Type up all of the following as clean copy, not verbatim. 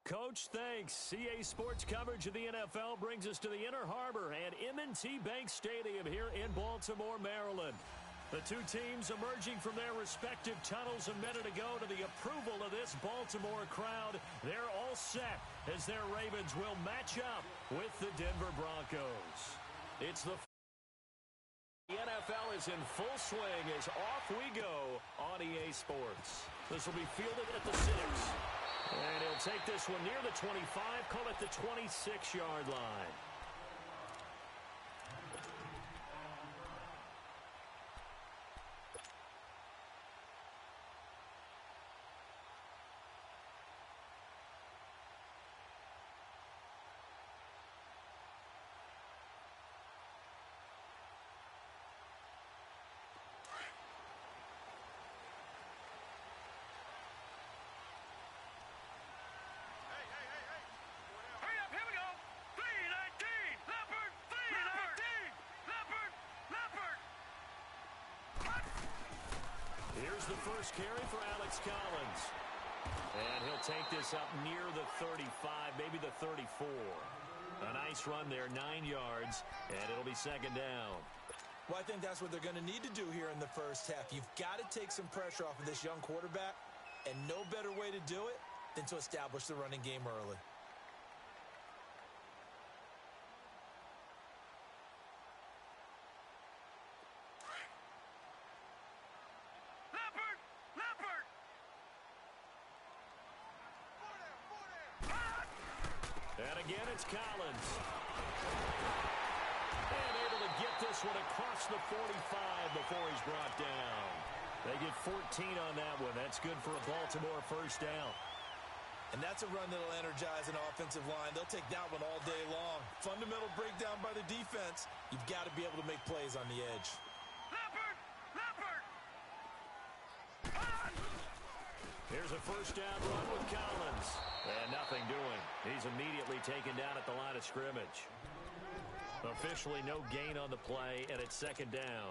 Coach, thanks. CA Sports coverage of the NFL brings us to the Inner Harbor and M&T Bank Stadium here in Baltimore, Maryland. The two teams emerging from their respective tunnels a minute ago to the approval of this Baltimore crowd. They're all set as their Ravens will match up with the Denver Broncos. The NFL is in full swing as off we go on EA Sports. This will be fielded at the 6. And he'll take this one near the 25, call it the 26-yard line. Here's the first carry for Alex Collins. And he'll take this up near the 35, maybe the 34. A nice run there, 9 yards, and it'll be second down. Well, I think that's what they're going to need to do here in the first half. You've got to take some pressure off of this young quarterback, and no better way to do it than to establish the running game early. And again, it's Collins. And able to get this one across the 45 before he's brought down. They get 14 on that one. That's good for a Baltimore first down. And that's a run that'll energize an offensive line. They'll take that one all day long. Fundamental breakdown by the defense. You've got to be able to make plays on the edge. Here's a first down run with Collins. And nothing doing. He's immediately taken down at the line of scrimmage. Officially no gain on the play, and it's second down.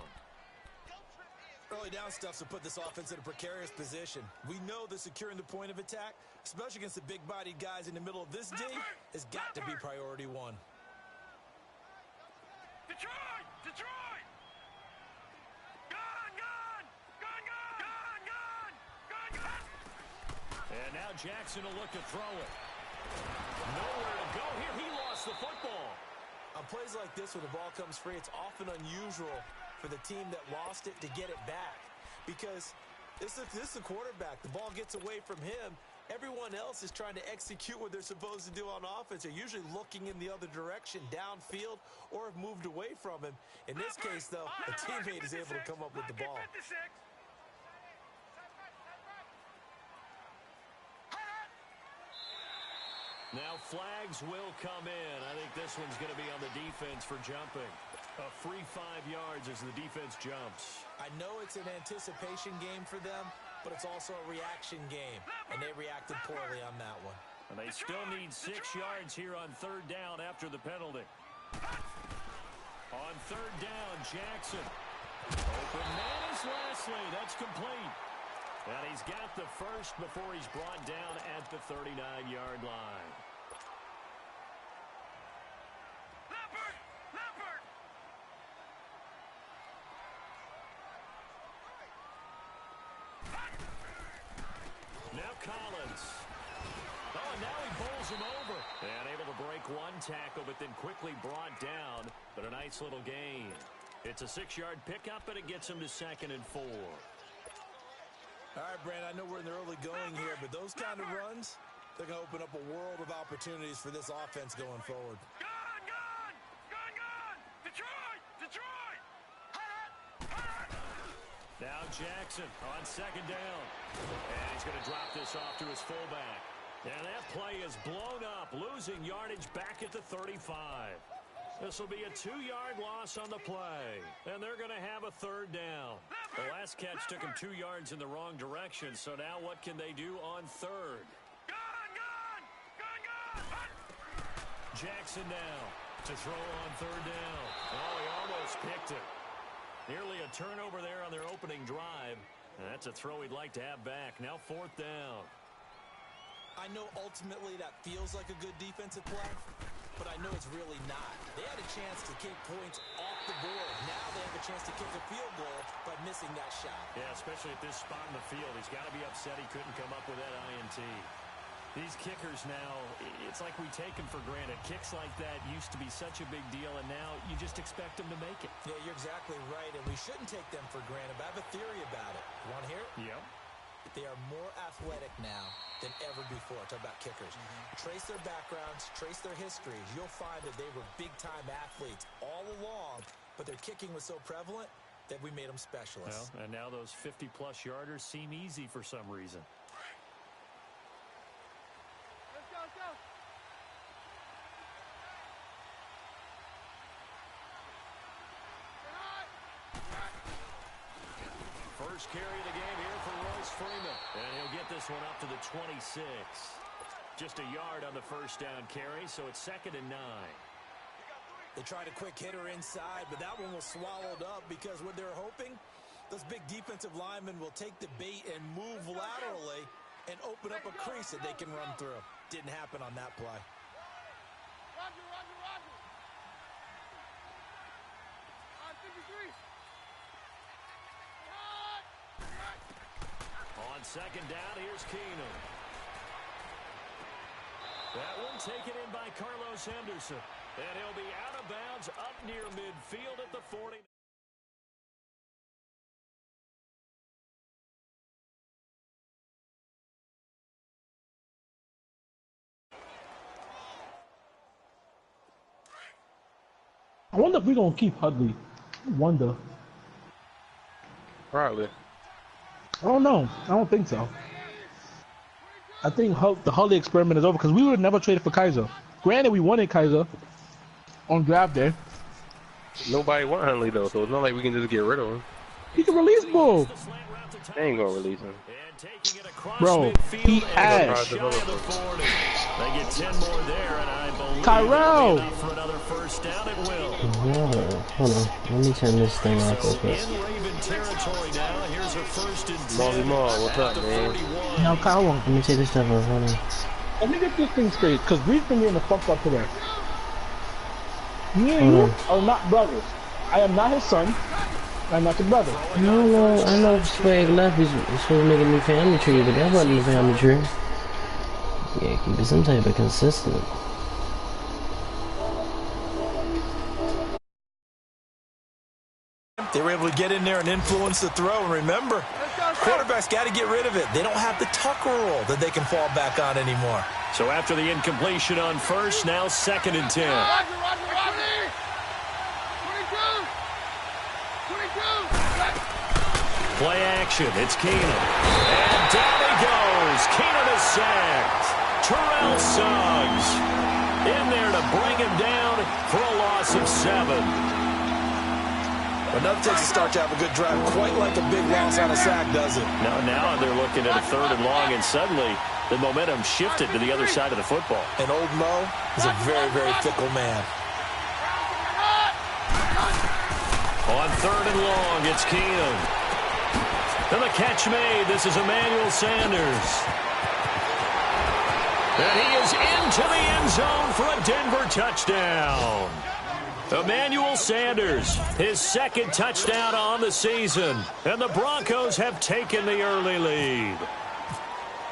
Early down stuff to put this offense in a precarious position. We know that securing the point of attack, especially against the big-bodied guys in the middle of this D, has got to be priority one. Detroit! Detroit! Gone! Gone! Gone! Gone! Gone! Gone! Gone! Gone! And now Jackson will look to throw it. Nowhere to go here. He lost the football. On plays like this where the ball comes free, it's often unusual for the team that lost it to get it back. Because this is the quarterback. The ball gets away from him. Everyone else is trying to execute what they're supposed to do on offense. They're usually looking in the other direction, downfield, or have moved away from him. In this case, though, a teammate is able to come up with the ball. Now flags will come in. I think this one's going to be on the defense for jumping. A free 5 yards as the defense jumps. I know it's an anticipation game for them, but it's also a reaction game, and they reacted poorly on that one. And they still need 6 yards here on third down after the penalty. On third down, Jackson. Open man is Leslie. That's complete. And he's got the first before he's brought down at the 39-yard line. Now Collins. Oh, and now he bowls him over. And able to break one tackle, but then quickly brought down. But a nice little gain. It's a 6-yard pickup, and it gets him to 2nd and 4. All right, Brandon, I know we're in the early going here, but those kind of runs, they're going to open up a world of opportunities for this offense going forward. Gone! Gone! Gone! Gone! Detroit! Detroit! Now Jackson on second down. And he's going to drop this off to his fullback. And that play is blown up, losing yardage back at the 35. This will be a 2-yard loss on the play. And they're going to have a third down. The last catch took him 2 yards in the wrong direction, so now what can they do on third? Gone! Gone! Gone! Gone! Jackson now to throw on third down. Oh, he almost picked it. Nearly a turnover there on their opening drive. And that's a throw he'd like to have back. Now 4th down. I know ultimately that feels like a good defensive play, but I know it's really not. They had a chance to kick points off the board. Now they have a chance to kick a field goal by missing that shot. Yeah, especially at this spot in the field. He's got to be upset he couldn't come up with that INT. These kickers now, it's like we take them for granted. Kicks like that used to be such a big deal, and now you just expect them to make it. Yeah, you're exactly right, and we shouldn't take them for granted, but I have a theory about it. You want to hear it? Yep. They are more athletic now than ever before. Talk about kickers. Trace their backgrounds, trace their histories. You'll find that they were big-time athletes all along, but their kicking was so prevalent that we made them specialists. Well, and now those 50-plus yarders seem easy for some reason. First carry of the game here for Royce Freeman. And he'll get this one up to the 26. Just a yard on the first down carry, so it's 2nd and 9. They tried a quick hitter inside, but that one was swallowed up because what they're hoping, those big defensive linemen will take the bait and move laterally and open up a crease that they can run through. Didn't happen on that play. Roger, roger, roger. 53. On 2nd down, here's Keenum. That one taken in by Carlos Henderson. And he'll be out of bounds up near midfield at the 40. I wonder if we're going to keep Hudley. I wonder. Probably. I don't know. I don't think so. I think the Hudley experiment is over because we would have never traded for Kaiser. Granted, we wanted Kaiser on draft day. Nobody want Huntley though, so it's not like we can just get rid of him. He can release ball. They ain't gonna release him. Bro, he ass. They get 10 more there, and I believe Tyrell. for another first down. It will. Hold on. Let me turn this thing off real quick. In Raven territory now. Here's a 1st and 10. Molly Maul, what's up, man? Now, Kyle, Let me take this stuff off. Hold on. let me get this thing straight because we've been getting the fuck up today. Me and you are not brothers. I am not his son. I'm not your brother. No, I know Swag left is supposed to make a new family tree, but that wasn't a family tree. Yeah, keep it some type of consistent. They were able to get in there and influence the throw. And remember, quarterbacks got to get rid of it. They don't have the Tucker rule that they can fall back on anymore. So after the incompletion on first, now 2nd and 10. Roger, roger, roger. 22. 22. Play action. It's Keenum. And down he goes. Keenum is sacked. Terrell Suggs in there to bring him down for a loss of 7. Enough takes a start to have a good drive, quite like a big loss on a sack, does it? Now they're looking at a 3rd and long, and suddenly the momentum shifted to the other side of the football. And old Mo is a very, very fickle man. On 3rd and long, it's Keenum. And the catch made. This is Emmanuel Sanders. And he is into the end zone for a Denver touchdown. Emmanuel Sanders, his 2nd touchdown on the season. And the Broncos have taken the early lead.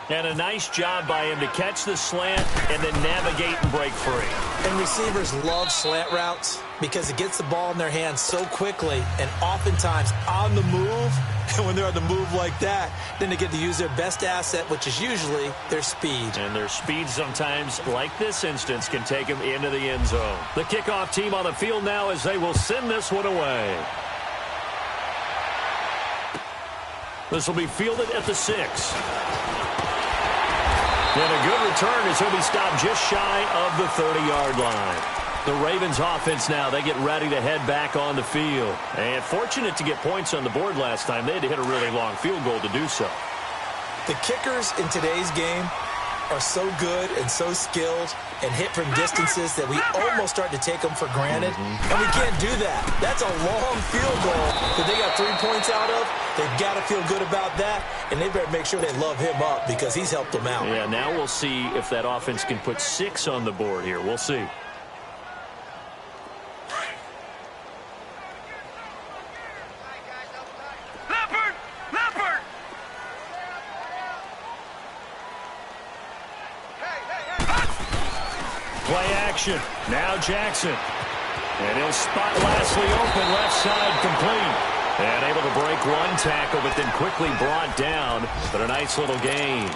And a nice job by him to catch the slant and then navigate and break free. And receivers love slant routes because it gets the ball in their hands so quickly and oftentimes on the move. And when they're on the move like that, then they get to use their best asset, which is usually their speed. And their speed sometimes, like this instance, can take them into the end zone. The kickoff team on the field now as they will send this one away. This will be fielded at the 6. And a good return as he'll be stopped just shy of the 30-yard line. The Ravens offense now, they get ready to head back on the field. And fortunate to get points on the board last time. They had to hit a really long field goal to do so. The kickers in today's game are so good and so skilled and hit from distances that we almost start to take them for granted. And we can't do that. That's a long field goal that they got 3 points out of. They've got to feel good about that, and they better make sure they love him up because he's helped them out. Yeah, now we'll see if that offense can put 6 on the board here. We'll see. Play action. Now Jackson. And he'll spot Lashley open, left side complete. And able to break one tackle, but then quickly brought down. But a nice little gain.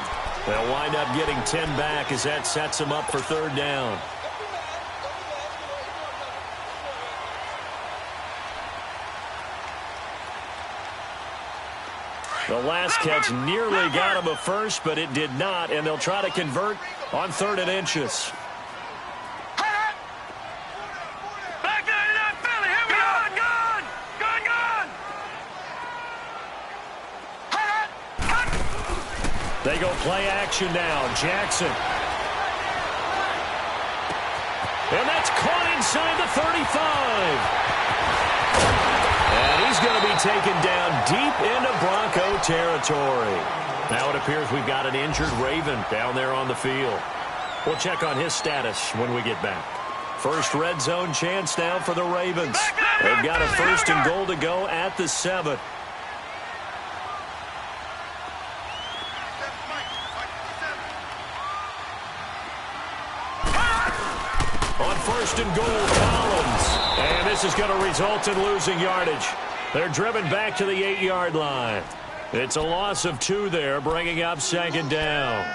They'll wind up getting 10 back as that sets them up for 3rd down. The last catch nearly got him a first, but it did not. And they'll try to convert on 3rd and inches. They go play action now. Jackson. And that's caught inside the 35. And he's going to be taken down deep into Bronco territory. Now it appears we've got an injured Raven down there on the field. We'll check on his status when we get back. First red zone chance now for the Ravens. They've got a 1st and goal to go at the 7. On 1st and goal, Collins. And this is going to result in losing yardage. They're driven back to the 8-yard line. It's a loss of 2 there, bringing up 2nd down.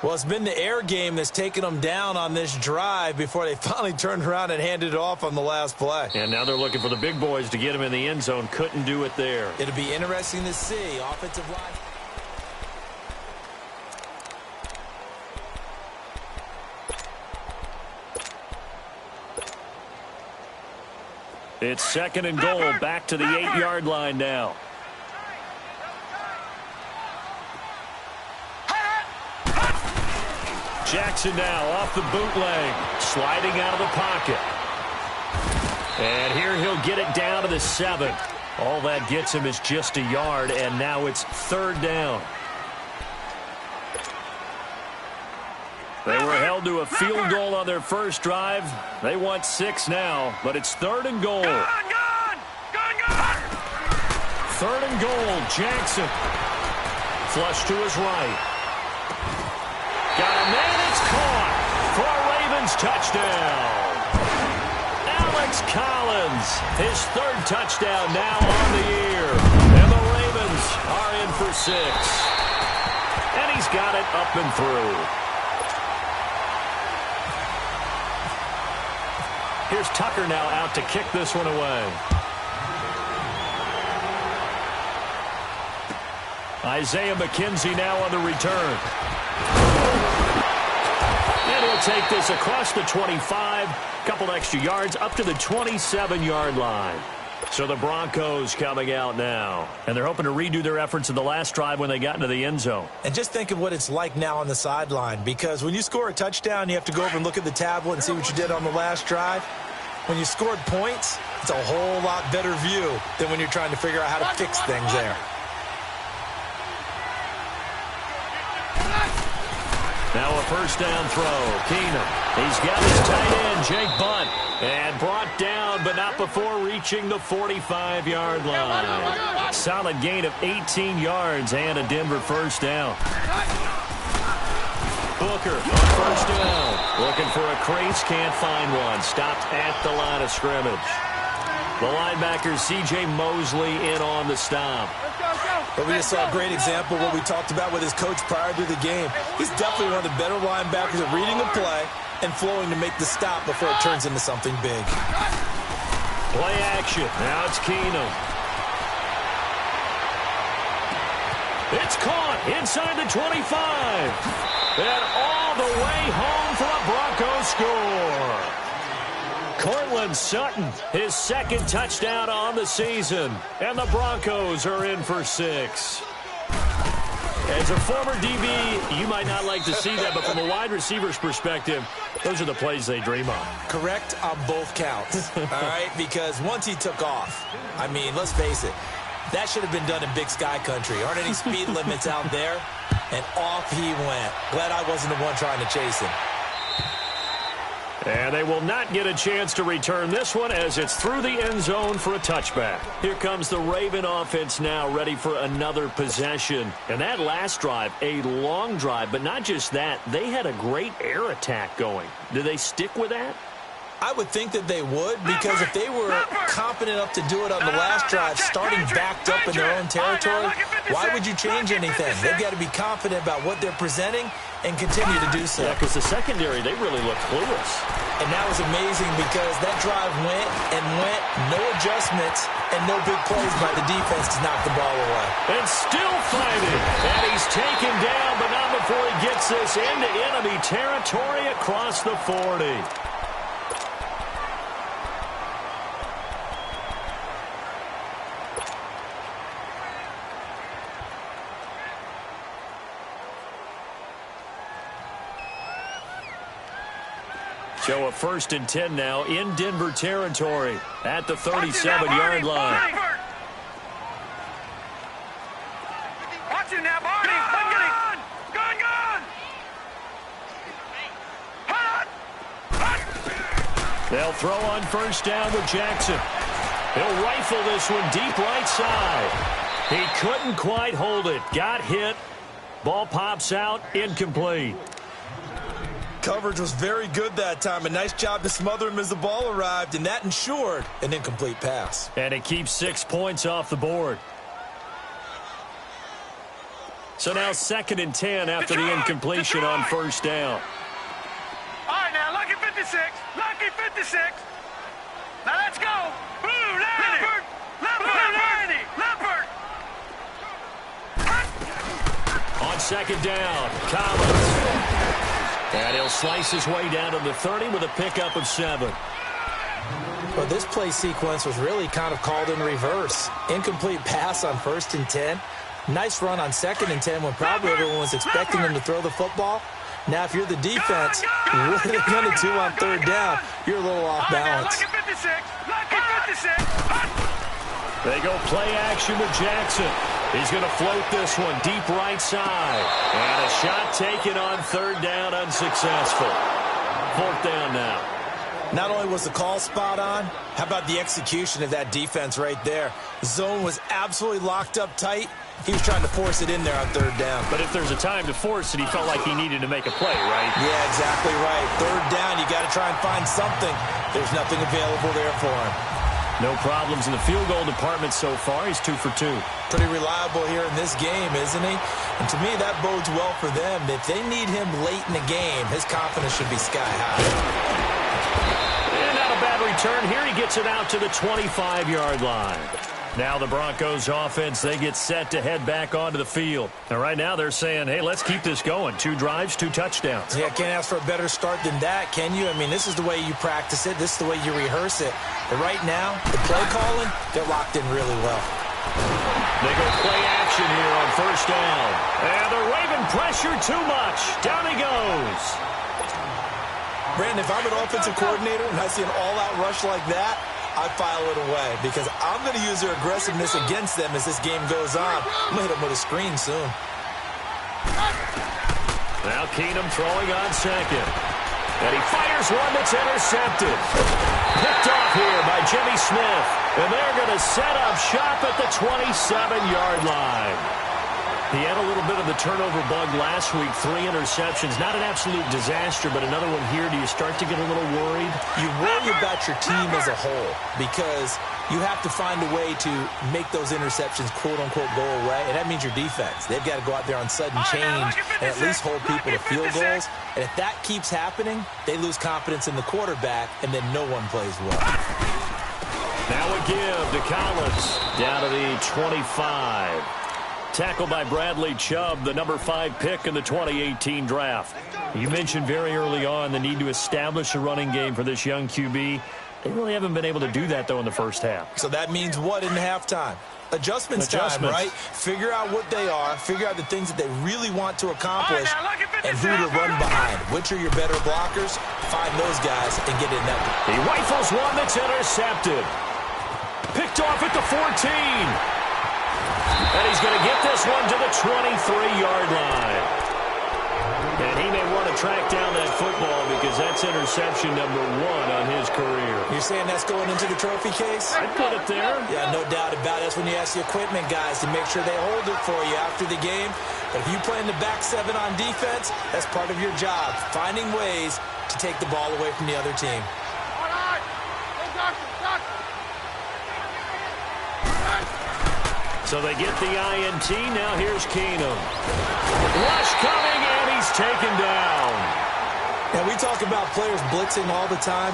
Well, it's been the air game that's taken them down on this drive before they finally turned around and handed it off on the last play. And now they're looking for the big boys to get him in the end zone. Couldn't do it there. It'll be interesting to see. Offensive line. It's 2nd and goal, back to the 8-yard line now. Jackson now off the bootleg, sliding out of the pocket. And here he'll get it down to the 7. All that gets him is just a yard, and now it's 3rd down. They were held to a field goal on their first drive. They want 6 now, but it's 3rd and goal. 3rd and goal, Jackson. Flush to his right. Got a man, it's caught for a Ravens touchdown. Alex Collins, his 3rd touchdown now on the year. And the Ravens are in for 6. And he's got it up and through. Here's Tucker now out to kick this one away. Isaiah McKenzie now on the return. And he'll take this across the 25, couple extra yards up to the 27-yard line. So the Broncos coming out now. And they're hoping to redo their efforts in the last drive when they got into the end zone. And just think of what it's like now on the sideline, because when you score a touchdown, you have to go over and look at the tablet and see what you did on the last drive. When you scored points, it's a whole lot better view than when you're trying to figure out how to fix things there. Now a 1st down throw. Keenum. He's got his tight end, Jake Bunt. And brought down, but not before reaching the 45-yard line. Solid gain of 18 yards and a Denver 1st down. Booker on 1st down. Looking for a crease, can't find one. Stopped at the line of scrimmage. The linebacker, C.J. Mosley, in on the stop. But we just saw a great example of what we talked about with his coach prior to the game. He's definitely one of the better linebackers at reading a play and flowing to make the stop before it turns into something big. Play action. Now it's Keenum. It's caught inside the 25. And all the way home for a Broncos score. Cortland Sutton, his 2nd touchdown on the season. And the Broncos are in for 6. As a former DB, you might not like to see that, but from a wide receiver's perspective, those are the plays they dream of. Correct on both counts, all right? Because once he took off, I mean, let's face it, that should have been done in Big Sky Country. Aren't any speed limits out there? And off he went. Glad I wasn't the one trying to chase him. And they will not get a chance to return this one as it's through the end zone for a touchback. Here comes the Raven offense now, ready for another possession. And that last drive, a long drive, but not just that. They had a great air attack going. Do they stick with that? I would think that they would, because if they were confident enough to do it on the last drive, starting backed up in their own territory, why would you change anything? They've got to be confident about what they're presenting and continue to do so. Yeah, because the secondary, they really looked clueless. And that was amazing because that drive went and went, no adjustments, and no big plays by the defense to knock the ball away. And still fighting. And he's taken down, but not before he gets this into enemy territory across the 40. So a 1st and 10 now in Denver territory at the 37-yard line. Watch him now, Barney. Gun! They'll throw on 1st down with Jackson. He'll rifle this one deep right side. He couldn't quite hold it. Got hit. Ball pops out. Incomplete. Coverage was very good that time. A nice job to smother him as the ball arrived, and that ensured an incomplete pass. And it keeps 6 points off the board. So now 2nd and 10 after the incompletion on 1st down. All right, now, lucky 56. Lucky 56. Now, let's go. Boo, Leopard. Leopard. On 2nd down, Collins. And he'll slice his way down to the 30 with a pickup of 7. Well, this play sequence was really kind of called in reverse. Incomplete pass on 1st and 10. Nice run on 2nd and 10 when probably everyone was expecting him to throw the football. Now, if you're the defense, what are they going to do on 3rd down? You're a little off balance. Lucky 56. Lucky 56. They go play action with Jackson. He's going to float this one deep right side. And a shot taken on 3rd down, unsuccessful. 4th down now. Not only was the call spot on, how about the execution of that defense right there? Zone was absolutely locked up tight. He was trying to force it in there on 3rd down. But if there's a time to force it, he felt like he needed to make a play, right? Yeah, exactly right. 3rd down, you got to try and find something. There's nothing available there for him. No problems in the field goal department so far. He's 2 for 2. Pretty reliable here in this game, isn't he? And to me, that bodes well for them. If they need him late in the game, his confidence should be sky high. And not a bad return here. He gets it out to the 25-yard line. Now the Broncos offense, they get set to head back onto the field. And right now they're saying, hey, let's keep this going. 2 drives, 2 touchdowns. Yeah, can't ask for a better start than that, can you? I mean, this is the way you practice it. This is the way you rehearse it. But right now, the play calling, they're locked in really well. They go play action here on 1st down. And the Raven pressure too much. Down he goes. Brandon, if I'm an offensive coordinator and I see an all-out rush like that, I file it away because I'm going to use their aggressiveness against them as this game goes on. I'm going to hit them with a screen soon. Now Keenum throwing on 2nd. And he fires one that's intercepted. Picked off here by Jimmy Smith. And they're going to set up shop at the 27-yard line. He had a little bit of the turnover bug last week, 3 interceptions. Not an absolute disaster, but another one here. Do you start to get a little worried? You worry about your team as a whole because you have to find a way to make those interceptions, quote-unquote, go away, and that means your defense. They've got to go out there on sudden change and at least hold people to field goals. And if that keeps happening, they lose confidence in the quarterback, and then no one plays well. Now a give to Collins down to the 25. Tackled by Bradley Chubb, the number 5 pick in the 2018 draft. You mentioned very early on the need to establish a running game for this young QB. They really haven't been able to do that, though, in the first half. So that means what in halftime? Adjustments time, right? Figure out what they are, figure out the things that they really want to accomplish, and who to run behind. Which are your better blockers? Find those guys and get in that. He rifles one that's intercepted. Picked off at the 14. And he's going to get this one to the 23-yard line. And he may want to track down that football because that's interception number 1 on his career. You're saying that's going into the trophy case? I'd put it there. Yeah, no doubt about it. That's when you ask the equipment guys to make sure they hold it for you after the game. But if you play in the back 7 on defense, that's part of your job, finding ways to take the ball away from the other team. So they get the INT. Now here's Keenum. Rush coming, and he's taken down. And we talk about players blitzing all the time.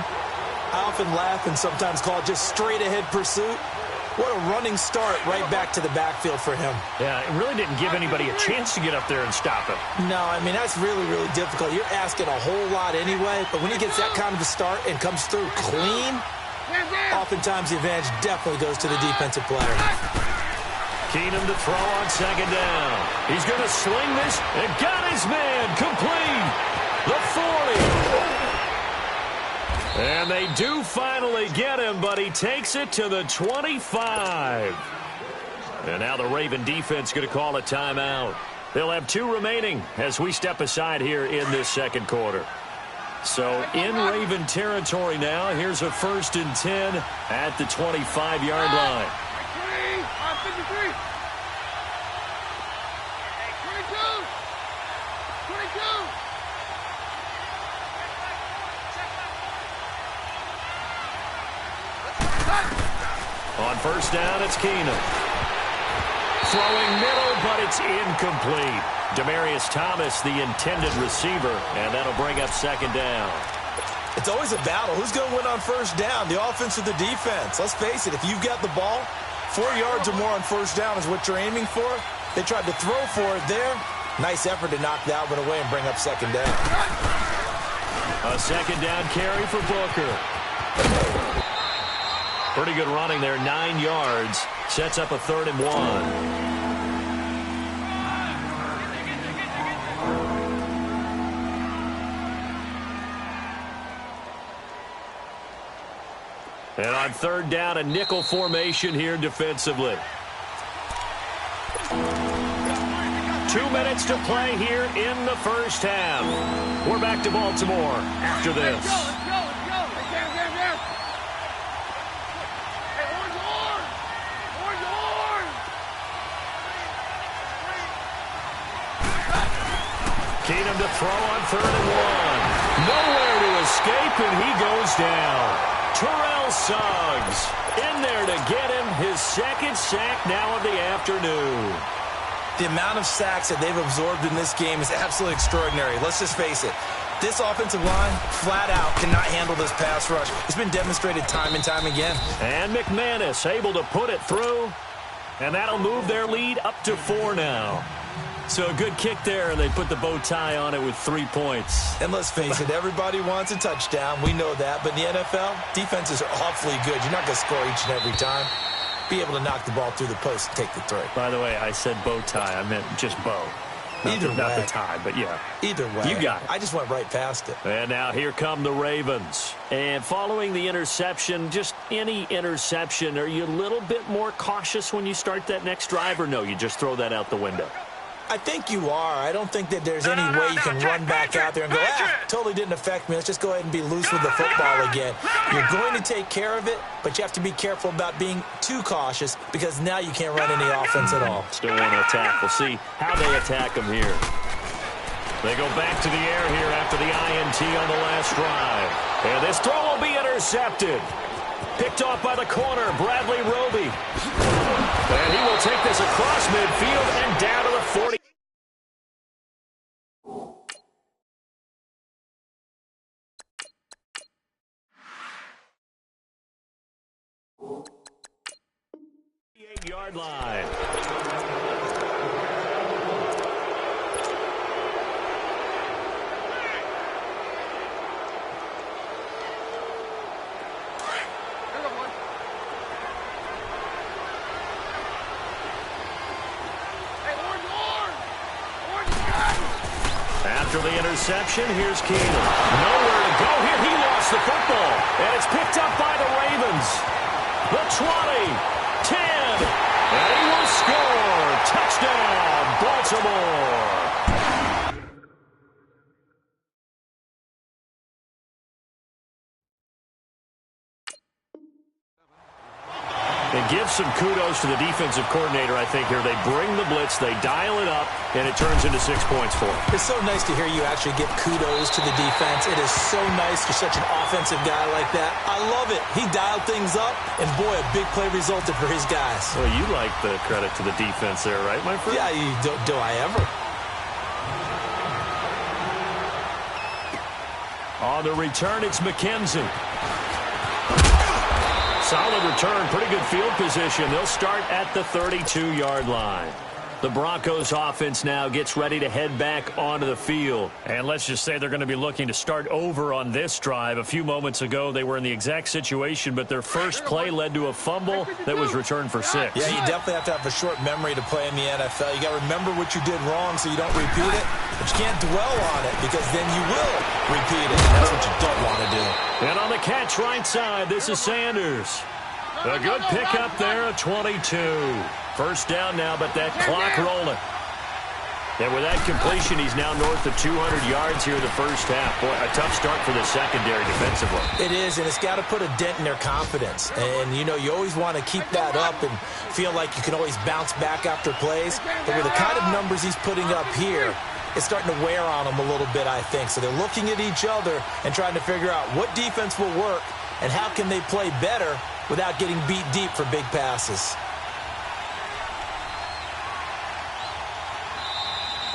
I often laugh and sometimes call it just straight-ahead pursuit. What a running start right back to the backfield for him. Yeah, it really didn't give anybody a chance to get up there and stop him. No, I mean, that's really, really difficult. You're asking a whole lot anyway, but when he gets that kind of a start and comes through clean, oftentimes the advantage definitely goes to the defensive player. Keenum to throw on second down. He's going to sling this and got his man complete. The 40. And they do finally get him, but he takes it to the 25. And now the Raven defense going to call a timeout. They'll have 2 remaining as we step aside here in this second quarter. So in Raven territory now, here's a 1st and 10 at the 25-yard line. On first down, it's Keenum. Throwing middle, but it's incomplete. Demaryius Thomas, the intended receiver, and that'll bring up second down. It's always a battle. Who's going to win on first down, the offense or the defense? Let's face it, if you've got the ball, 4 yards or more on first down is what you're aiming for. They tried to throw for it there. Nice effort to knock that one away and bring up second down. A second down carry for Booker. Pretty good running there, 9 yards. Sets up a 3rd and 1. And on 3rd down, a nickel formation here defensively. 2 minutes to play here in the first half. We're back to Baltimore after this. Keenum to throw on 3rd and 1. Nowhere to escape, and he goes down. Terrell Suggs in there to get him his 2nd sack now of the afternoon. The amount of sacks that they've absorbed in this game is absolutely extraordinary. Let's just face it. This offensive line, flat out, cannot handle this pass rush. It's been demonstrated time and time again. And McManus able to put it through, and that'll move their lead up to 4 now. So a good kick there, and they put the bow tie on it with 3 points. And let's face it, everybody wants a touchdown. We know that. But in the NFL, defenses are awfully good. You're not going to score each and every time. Be able to knock the ball through the post and take the throw. By the way, I said bow tie. I meant just bow. Not the tie, but yeah. Either way. You got it. I just went right past it. And now here come the Ravens. And following the interception, just any interception, are you a little bit more cautious when you start that next drive, or no, you just throw that out the window? I think you are. I don't think that there's any way you can run back out there and go, totally didn't affect me. Let's just go ahead and be loose with the football again. You're going to take care of it, but you have to be careful about being too cautious because now you can't run any offense at all. Still want to attack. We'll see how they attack them here. They go back to the air here after the INT on the last drive. And this throw will be intercepted. Picked off by the corner, Bradley Roby. And he will take this across midfield and down to the 40. Yard line. After the interception, here's Keenum. Nowhere to go here. He lost the football. And it's picked up by the Ravens. The 20, 10, and he will score. Touchdown, Baltimore. And give some kudos to the defensive coordinator, I think, here. They bring the blitz, they dial it up, and it turns into 6 points for them. It's so nice to hear you actually give kudos to the defense. It is so nice you're such an offensive guy like that. I love it. He dialed things up, and boy, a big play resulted for his guys. Well, you like the credit to the defense there, right, my friend? Yeah, do I ever? On the return, it's McKenzie. Solid return, pretty good field position. They'll start at the 32-yard line. The Broncos offense now gets ready to head back onto the field. And let's just say they're going to be looking to start over on this drive. A few moments ago, they were in the exact situation, but their first play led to a fumble that was returned for 6. Yeah, you definitely have to have a short memory to play in the NFL. You got to remember what you did wrong so you don't repeat it, but you can't dwell on it because then you will repeat it. That's what you don't want to do. And on the catch right side, this is Sanders. A good pickup there at 22. First down now, but that clock rolling. And with that completion, he's now north of 200 yards here in the first half. Boy, a tough start for the secondary defensively. It is, and it's got to put a dent in their confidence. And, you know, you always want to keep that up and feel like you can always bounce back after plays. But with the kind of numbers he's putting up here, it's starting to wear on them a little bit, I think. So they're looking at each other and trying to figure out what defense will work and how can they play better without getting beat deep for big passes.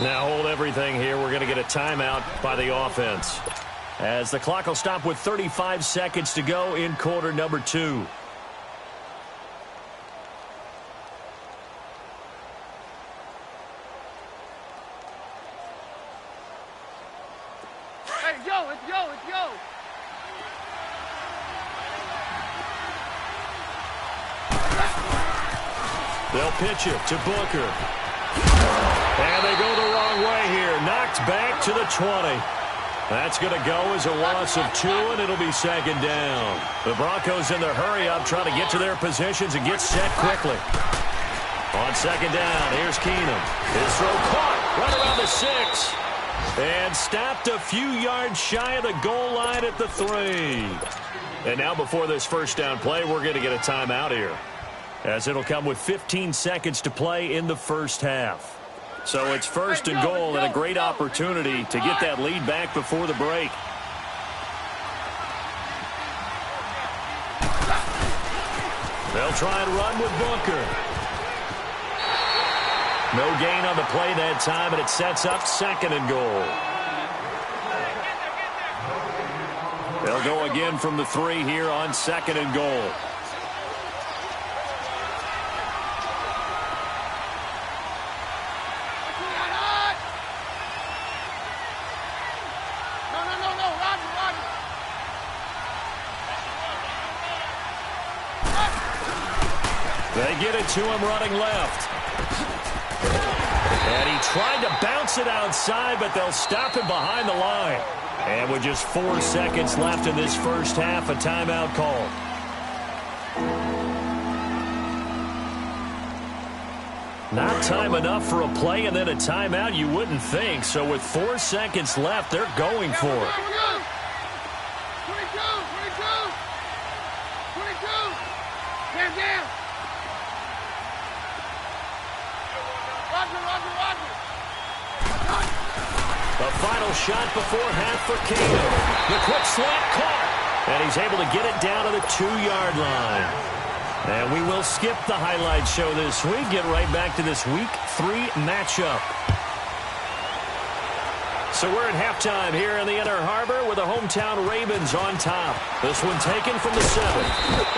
Now hold everything here. We're going to get a timeout by the offense, as the clock will stop with 35 seconds to go in quarter number 2. Hey, yo, let's go, let's go. They'll pitch it to Booker. And they go the wrong way here. Knocked back to the 20. That's going to go as a loss of 2, and it'll be second down. The Broncos in their hurry-up trying to get to their positions and get set quickly. On second down, here's Keenum. His throw caught right around the 6. And stopped a few yards shy of the goal line at the 3. And now before this first down play, we're going to get a timeout here, as it'll come with 15 seconds to play in the first half. So it's first and goal, and a great opportunity to get that lead back before the break. They'll try and run with Booker. No gain on the play that time, and it sets up second and goal. They'll go again from the 3 here on second and goal. They get it to him running left. And he tried to bounce it outside, but they'll stop him behind the line. And with just 4 seconds left in this first half, a timeout called. Not time enough for a play and then a timeout, you wouldn't think. So with 4 seconds left, they're going for it. 22. Hands down. The final shot before half for Keenum. The quick slant caught. And he's able to get it down to the 2-yard line. And we will skip the highlight show this week. Get right back to this Week 3 matchup. So we're at halftime here in the Inner Harbor with the hometown Ravens on top. This one taken from the 7.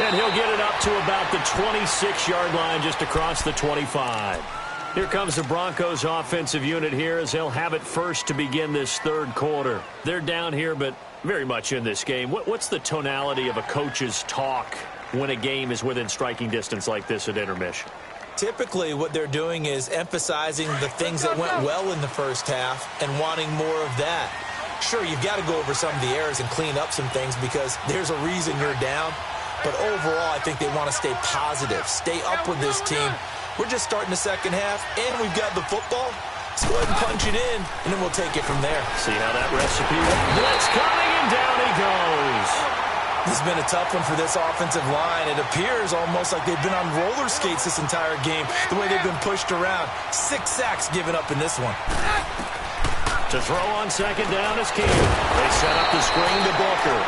And he'll get it up to about the 26-yard line, just across the 25. Here comes the Broncos offensive unit here as they'll have it first to begin this third quarter. They're down here, but very much in this game. What's the tonality of a coach's talk when a game is within striking distance like this at intermission? Typically, what they're doing is emphasizing the things that went well in the first half and wanting more of that. Sure, you've got to go over some of the errors and clean up some things because there's a reason you're down. But overall, I think they want to stay positive, stay up with this team. We're just starting the second half, and we've got the football. Let's go ahead and punch it in, and then we'll take it from there. See how that recipe went. Blitz coming, and down he goes. This has been a tough one for this offensive line. It appears almost like they've been on roller skates this entire game, the way they've been pushed around. 6 sacks given up in this one. To throw on second down is Keenum. They set up the screen to Booker.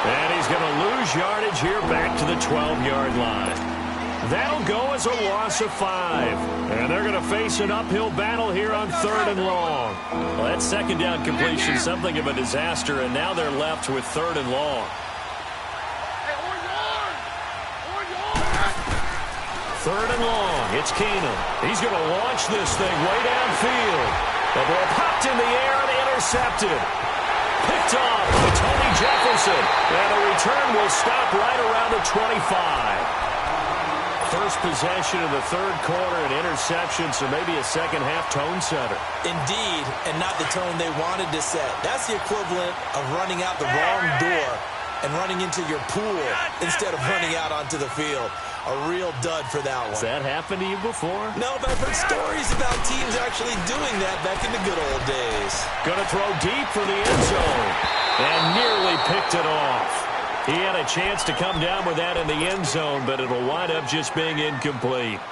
And he's going to lose yardage here back to the 12-yard line. That'll go as a loss of 5. And they're going to face an uphill battle here on 3rd and long. Well, that second down completion, something of a disaster, and now they're left with 3rd and long. 3rd and long. It's Keenum. He's going to launch this thing way downfield. The ball popped in the air and intercepted. Picked off by Tony Jefferson. And the return will stop right around the 25. First possession of the 3rd quarter and interception, so maybe a second-half tone setter. Indeed, and not the tone they wanted to set. That's the equivalent of running out the wrong door and running into your pool instead of running out onto the field. A real dud for that one. Has that happened to you before? No, but I've heard stories about teams actually doing that back in the good old days. Going to throw deep for the end zone. And nearly picked it off. He had a chance to come down with that in the end zone, but it'll wind up just being incomplete.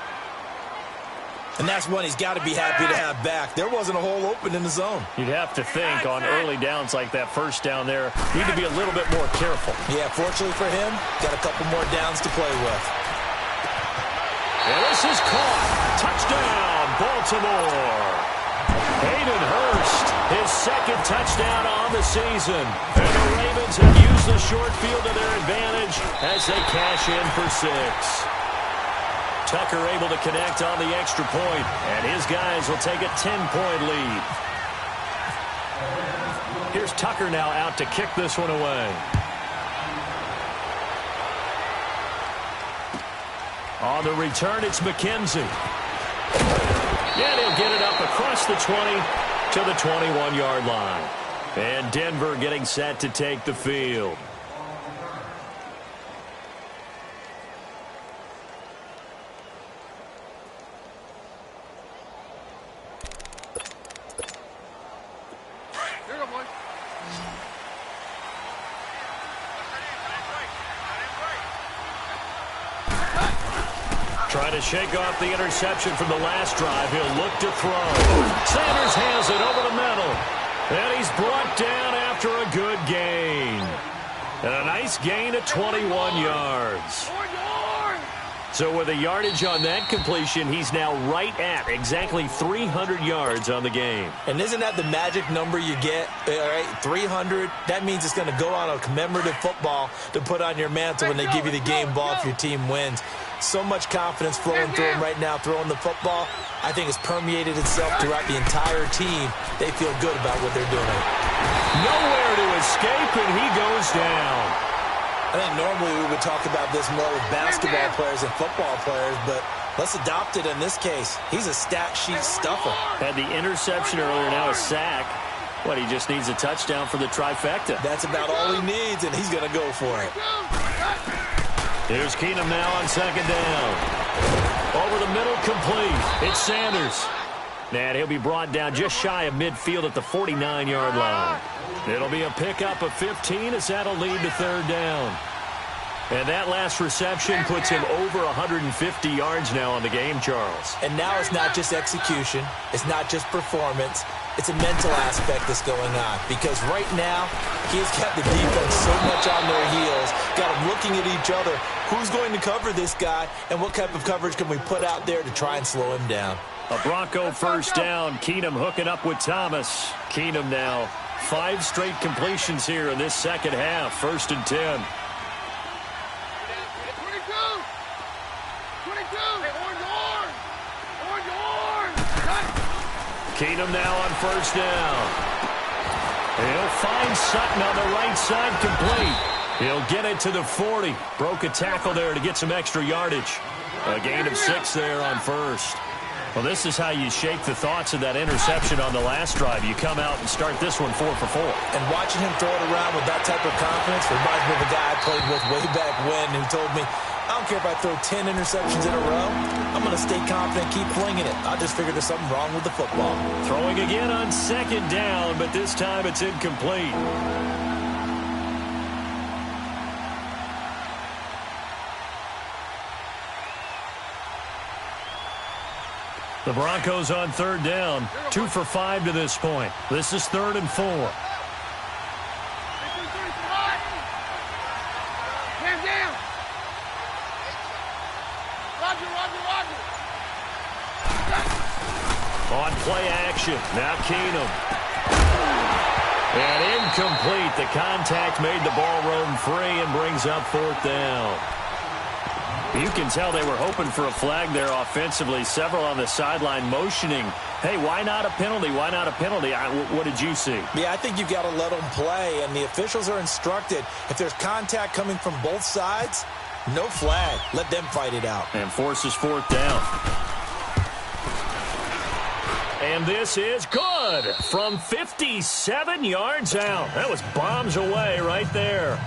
And that's one he's got to be happy to have back. There wasn't a hole open in the zone. You'd have to think on early downs like that first down there, need to be a little bit more careful. Yeah, fortunately for him, got a couple more downs to play with. And this is caught. Touchdown, Baltimore. Hayden Hurst, his 2nd touchdown on the season. And the Ravens have used the short field to their advantage as they cash in for 6. Tucker able to connect on the extra point, and his guys will take a 10-point lead. Here's Tucker now out to kick this one away. On the return, it's McKenzie. And he'll get it up across the 20 to the 21-yard line. And Denver getting set to take the field. Trying to shake off the interception from the last drive. He'll look to throw. Sanders has it over the middle. And he's brought down after a good gain. And a nice gain of 21 yards. So with a yardage on that completion, he's now right at exactly 300 yards on the game. And isn't that the magic number you get? All right, 300. That means it's going to go on a commemorative football to put on your mantle when they give you the game ball if your team wins. So much confidence flowing through him right now, throwing the football. I think it's permeated itself throughout the entire team. They feel good about what they're doing. Nowhere to escape, and he goes down. I think normally we would talk about this more with basketball players and football players, but let's adopt it in this case. He's a stat sheet stuffer. Had the interception earlier, now a sack. What, he just needs a touchdown for the trifecta. That's about all he needs, and he's going to go for it. Here's Keenum now on second down. Over the middle, complete. It's Sanders. And he'll be brought down just shy of midfield at the 49-yard line. It'll be a pickup of 15 as that'll lead to 3rd down. And that last reception puts him over 150 yards now on the game, Charles. And now it's not just execution. It's not just performance. It's a mental aspect that's going on. Because right now, he's got the defense so much on their heels. Got them looking at each other. Who's going to cover this guy? And what type of coverage can we put out there to try and slow him down? A Bronco first down. Keenum hooking up with Thomas. Keenum now 5 straight completions here in this second half. 1st and 10. Keenum now on 1st down. He'll find Sutton on the right side, complete. He'll get it to the 40. Broke a tackle there to get some extra yardage. A gain of 6 there on first. Well, this is how you shake the thoughts of that interception on the last drive. You come out and start this one 4 for 4. And watching him throw it around with that type of confidence reminds me of a guy I played with way back when who told me, I don't care if I throw 10 interceptions in a row. I'm going to stay confident, keep flinging it. I just figured there's something wrong with the football. Throwing again on 2nd down, but this time it's incomplete. The Broncos on 3rd down, 2 for 5 to this point. This is 3rd and 4. On play action, now Keenum. And incomplete. The contact made the ball roam free and brings up 4th down. You can tell they were hoping for a flag there offensively. Several on the sideline motioning, hey, why not a penalty? Why not a penalty? What did you see? Yeah, I think you've got to let them play, and the officials are instructed. If there's contact coming from both sides, no flag. Let them fight it out. And forces 4th down. And this is good from 57 yards out. That was bombs away right there.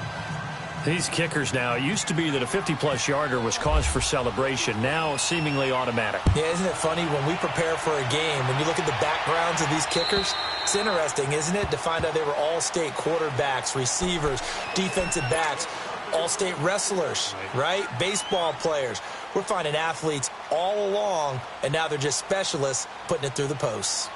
These kickers now, it used to be that a 50-plus yarder was cause for celebration. Now seemingly automatic. Yeah, isn't it funny when we prepare for a game, when you look at the backgrounds of these kickers, it's interesting, isn't it, to find out they were all-state quarterbacks, receivers, defensive backs, all-state wrestlers, right? Baseball players. We're finding athletes all along, and now they're just specialists putting it through the posts.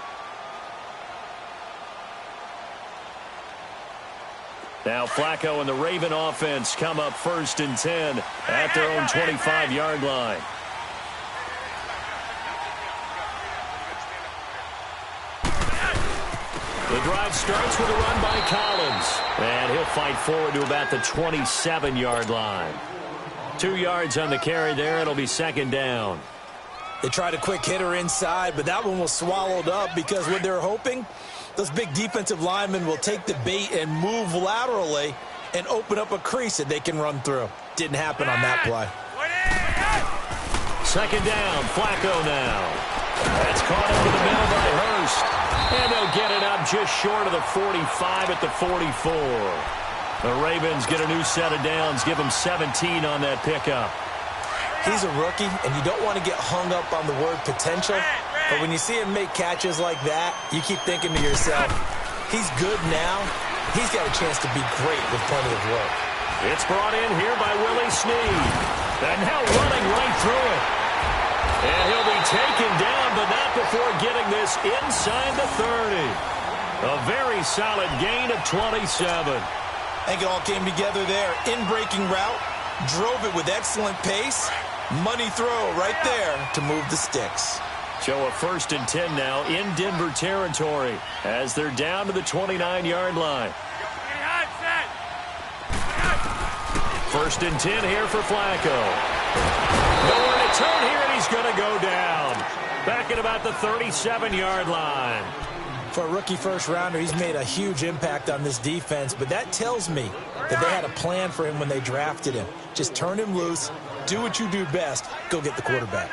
Now Flacco and the Raven offense come up 1st and 10 at their own 25-yard line. The drive starts with a run by Collins. And he'll fight forward to about the 27-yard line. 2 yards on the carry there. It'll be 2nd down. They tried a quick hitter inside, but that one was swallowed up because what they're hoping, those big defensive linemen will take the bait and move laterally and open up a crease that they can run through. Didn't happen on that play. 2nd down, Flacco now. That's caught over the middle by Hurst. And they'll get it up just short of the 45 at the 44. The Ravens get a new set of downs, give them 17 on that pickup. He's a rookie, and you don't want to get hung up on the word potential. But when you see him make catches like that, you keep thinking to yourself, he's good now. He's got a chance to be great with plenty of work. It's brought in here by Willie Snead. And now running right through it. And he'll be taken down, but not before getting this inside the 30. A very solid gain of 27. I think it all came together there. In-breaking route, drove it with excellent pace. Money throw right there to move the sticks. So a 1st and 10 now in Denver territory as they're down to the 29-yard line. 1st and 10 here for Flacco. Nowhere to turn here, and he's going to go down. Back at about the 37-yard line. For a rookie first-rounder, he's made a huge impact on this defense, but that tells me that they had a plan for him when they drafted him. Just turn him loose, do what you do best, go get the quarterback.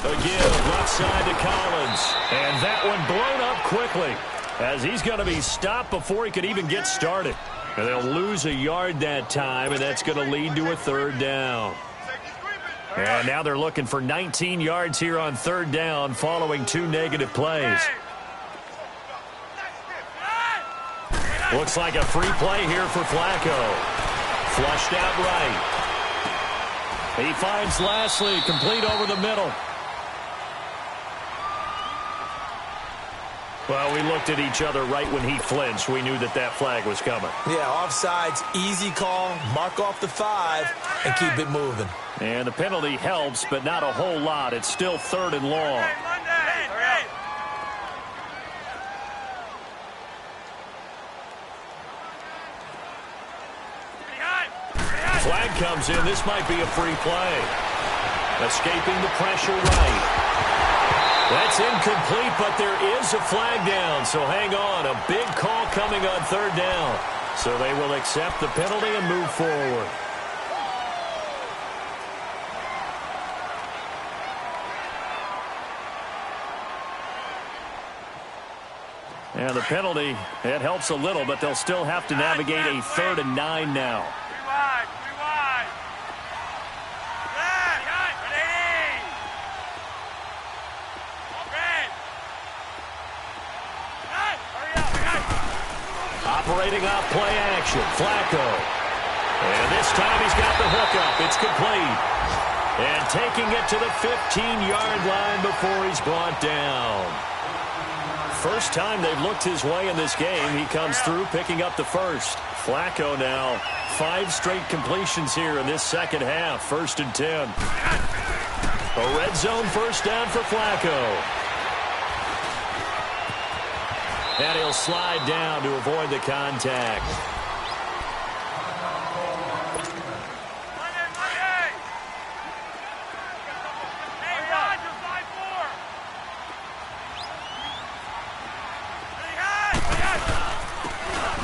Again, left side to Collins. And that one blown up quickly as he's going to be stopped before he could even get started. And they'll lose a yard that time, and that's going to lead to a 3rd down. And now they're looking for 19 yards here on 3rd down following 2 negative plays. Looks like a free play here for Flacco. Flushed out right. He finds Lashley complete over the middle. Well, we looked at each other right when he flinched. We knew that that flag was coming. Yeah, offsides, easy call, mark off the 5, and keep it moving. And the penalty helps, but not a whole lot. It's still 3rd and long. Flag comes in. This might be a free play. Escaping the pressure right. That's incomplete, but there is a flag down, so hang on. A big call coming on 3rd down. So they will accept the penalty and move forward. And the penalty, it helps a little, but they'll still have to navigate a 3rd and 9 now. Operating off play action, Flacco. And this time he's got the hookup. It's complete. And taking it to the 15-yard line before he's brought down. First time they've looked his way in this game. He comes through picking up the first. Flacco now, 5 straight completions here in this second half. 1st and 10. A red zone first down for Flacco. And he'll slide down to avoid the contact.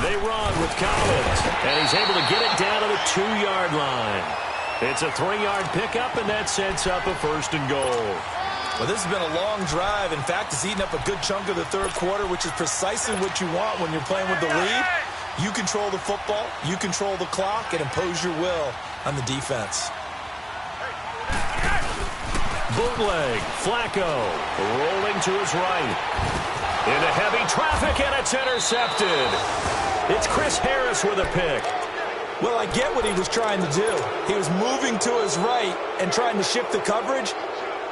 They run with Collins, and he's able to get it down to the 2-yard line. It's a 3-yard pickup, and that sets up a 1st and goal. Well, this has been a long drive. In fact, it's eaten up a good chunk of the 3rd quarter, which is precisely what you want when you're playing with the lead. You control the football, you control the clock, and impose your will on the defense. Bootleg, Flacco, rolling to his right. Into heavy traffic, and it's intercepted. It's Chris Harris with a pick. Well, I get what he was trying to do. He was moving to his right and trying to shift the coverage,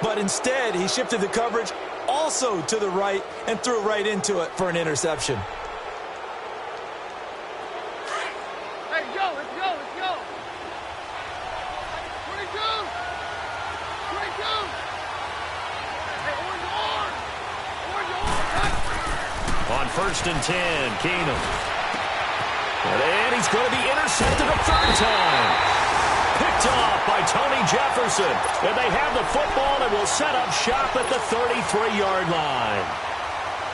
but instead he shifted the coverage also to the right and threw right into it for an interception. Hey, let's go. 22. Hey, orange on. On 1st and 10, Keenum. And he's going to be intercepted a 3rd time. Picked off by Tony Jefferson. And they have the football and will set up shop at the 33-yard line.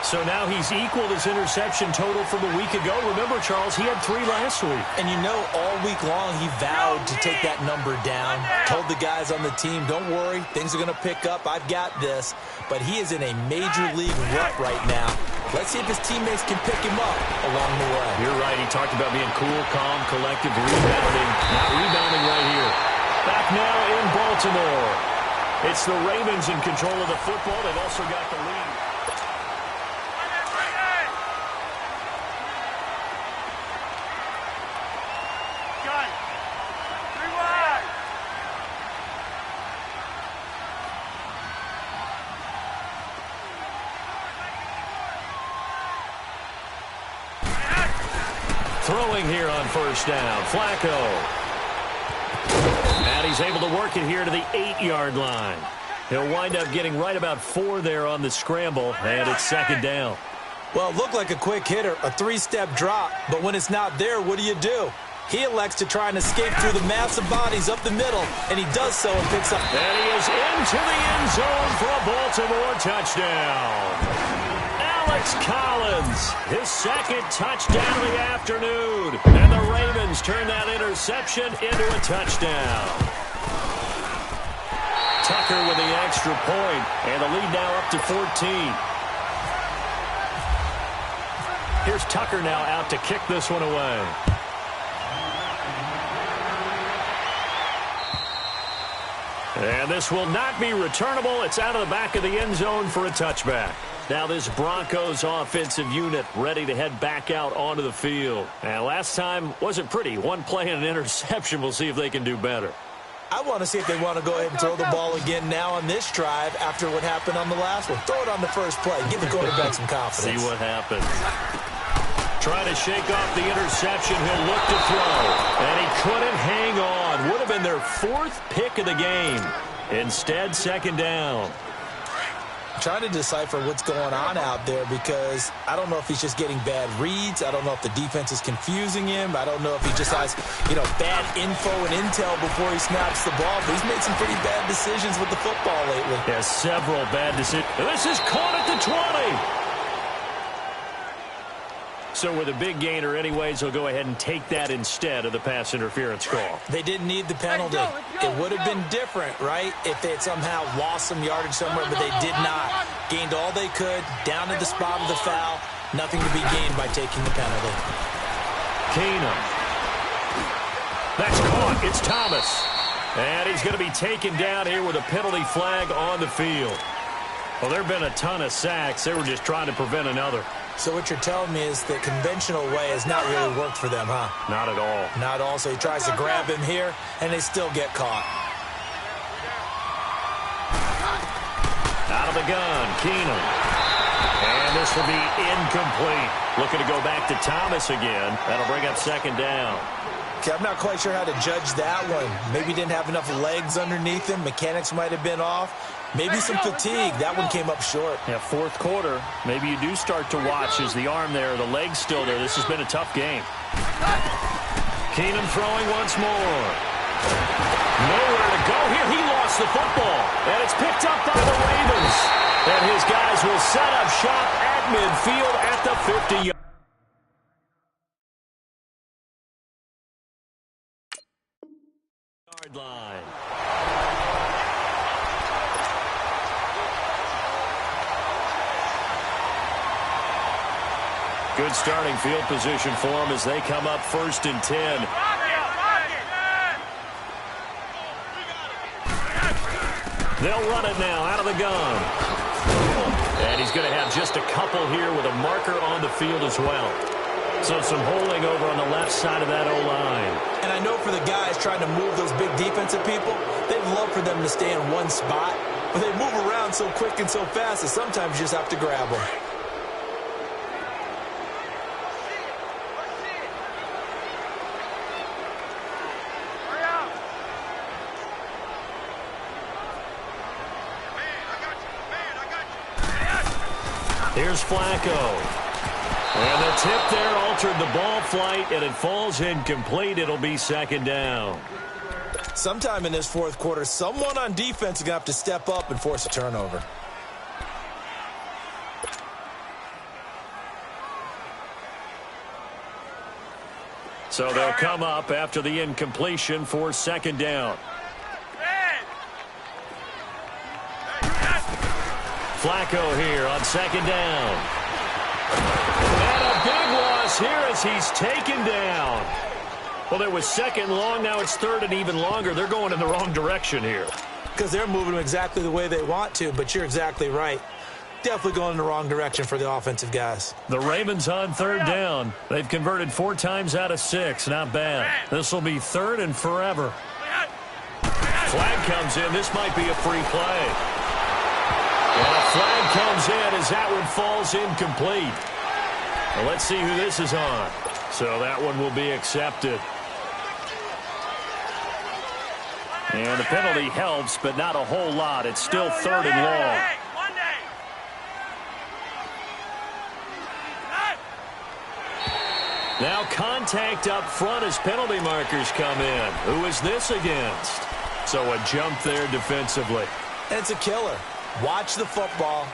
So now he's equaled his interception total from a week ago. Remember, Charles, he had 3 last week. And you know, all week long he vowed to take that number down. Told the guys on the team, don't worry, things are going to pick up. I've got this. But he is in a major league rut right now. Let's see if his teammates can pick him up along the way. You're right. He talked about being cool, calm, collective, rebounding. Not rebounding right here. Back now in Baltimore. It's the Ravens in control of the football. They've also got the lead. Throwing here on 1st down, Flacco. And he's able to work it here to the 8-yard line. He'll wind up getting right about 4 there on the scramble, and it's 2nd down. Well, it looked like a quick hitter, a 3-step drop, but when it's not there, what do? He elects to try and escape through the massive bodies up the middle, and he does so and picks up. And he is into the end zone for a Baltimore touchdown. Alex Collins, his 2nd touchdown of the afternoon. And the Ravens turn that interception into a touchdown. Tucker with the extra point, and the lead now up to 14. Here's Tucker now out to kick this one away. And this will not be returnable. It's out of the back of the end zone for a touchback. Now this Broncos offensive unit ready to head back out onto the field. And last time wasn't pretty. 1 play and an interception. We'll see if they can do better. I want to see if they want to go ahead and throw the ball again now on this drive after what happened on the last one. Throw it on the first play. Give the quarterback some confidence. See what happens. Trying to shake off the interception. He'll look to throw. And he couldn't hang on. Would have been their 4th pick of the game. Instead, 2nd down. Trying to decipher what's going on out there because I don't know if he's just getting bad reads. I don't know if the defense is confusing him. I don't know if he just has, bad info and intel before he snaps the ball. But he's made some pretty bad decisions with the football lately. Yeah, several bad decisions. This is caught at the 20. So with a big gainer anyways, he'll go ahead and take that instead of the pass interference call. They didn't need the penalty. It would have been different, right, if they had somehow lost some yardage somewhere, but they did not. Gained all they could, down to the spot of the foul, Nothing to be gained by taking the penalty. Keenum. That's caught. It's Thomas. And he's going to be taken down here with a penalty flag on the field. Well, there have been a ton of sacks. They were just trying to prevent another. So what you're telling me is the conventional way has not really worked for them, huh? Not at all. Not at all. So he tries to grab him here, and they still get caught. Out of the gun, Keenum. And this will be incomplete. Looking to go back to Thomas again. That'll bring up second down. Okay, I'm not quite sure how to judge that one. Maybe he didn't have enough legs underneath him. Mechanics might have been off. Maybe some fatigue. That one came up short. Yeah, fourth quarter. Maybe you do start to watch as the arm there, the leg's still there. This has been a tough game. Keenum throwing once more. Nowhere to go here. He lost the football. And it's picked up by the Ravens. And his guys will set up shop at midfield at the 50-yard line. Good starting field position for them as they come up 1st and 10. They'll run it now out of the gun. And he's going to have just a couple here with a marker on the field as well. So some holding over on the left side of that O-line. And I know for the guys trying to move those big defensive people, they'd love for them to stay in one spot. But they move around so quick and so fast that sometimes you just have to grab them. Here's Flacco. And the tip there altered the ball flight, and it falls incomplete. It'll be second down. Sometime in this fourth quarter, someone on defense is going to have to step up and force a turnover. So they'll come up after the incompletion for second down. Flacco here on second down. And a big loss here as he's taken down. Well, it was second long. Now it's third and even longer. They're going in the wrong direction here. Because they're moving them exactly the way they want to, but you're exactly right. Definitely going in the wrong direction for the offensive guys. The Ravens on third down. They've converted 4 times out of 6. Not bad. This will be third and forever. Flag comes in. This might be a free play. And a flag comes in as that one falls incomplete. Well, let's see who this is on. So that one will be accepted. And the penalty helps, but not a whole lot. It's still third and long. Now contact up front as penalty markers come in. Who is this against? So a jump there defensively. And it's a killer. Watch the football.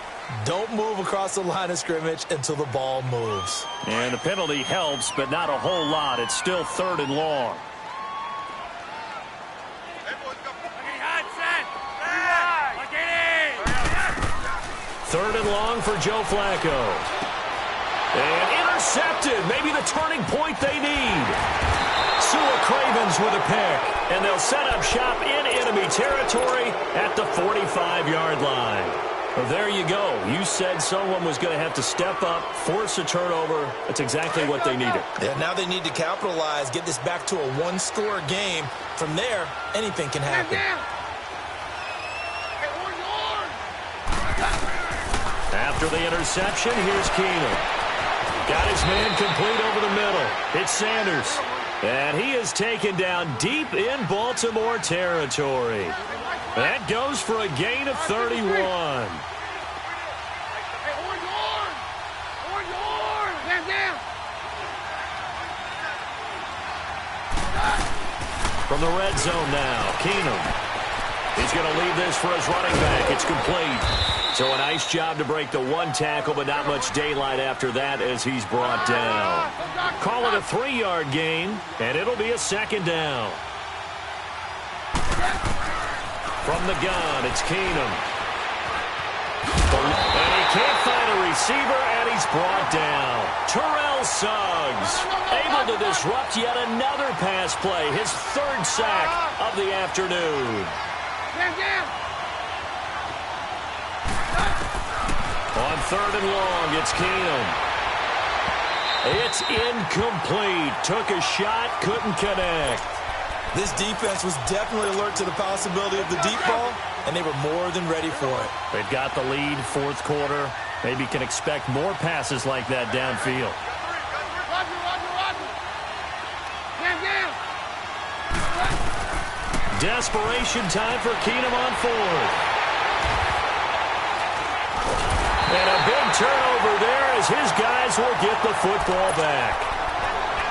Don't move across the line of scrimmage until the ball moves. And the penalty helps, but not a whole lot. It's still third and long. Third and long for Joe Flacco. And intercepted. Maybe the turning point they need. Sua Cravens with a pick. And they'll set up shop in enemy territory at the 45-yard line. Well, there you go. You said someone was going to have to step up, force a turnover. That's exactly what they needed. Yeah, now they need to capitalize, get this back to a one-score game. From there, anything can happen. After the interception, here's Keenum. Got his man complete over the middle. It's Sanders. And he is taken down deep in Baltimore territory. That goes for a gain of 31. From the red zone now, Keenum. He's going to leave this for his running back. It's complete. So a nice job to break the one tackle, but not much daylight after that as he's brought down. Call it a 3-yard gain, and it'll be a second down. From the gun, it's Keenum. And he can't find a receiver, and he's brought down. Terrell Suggs able to disrupt yet another pass play. His third sack of the afternoon. On 3rd and long, it's Keenum. It's incomplete. Took a shot, couldn't connect. This defense was definitely alert to the possibility of the deep ball, and they were more than ready for it. They've got the lead, 4th quarter. Maybe can expect more passes like that downfield. Desperation time for Keenum on 4th. And a big turnover there as his guys will get the football back.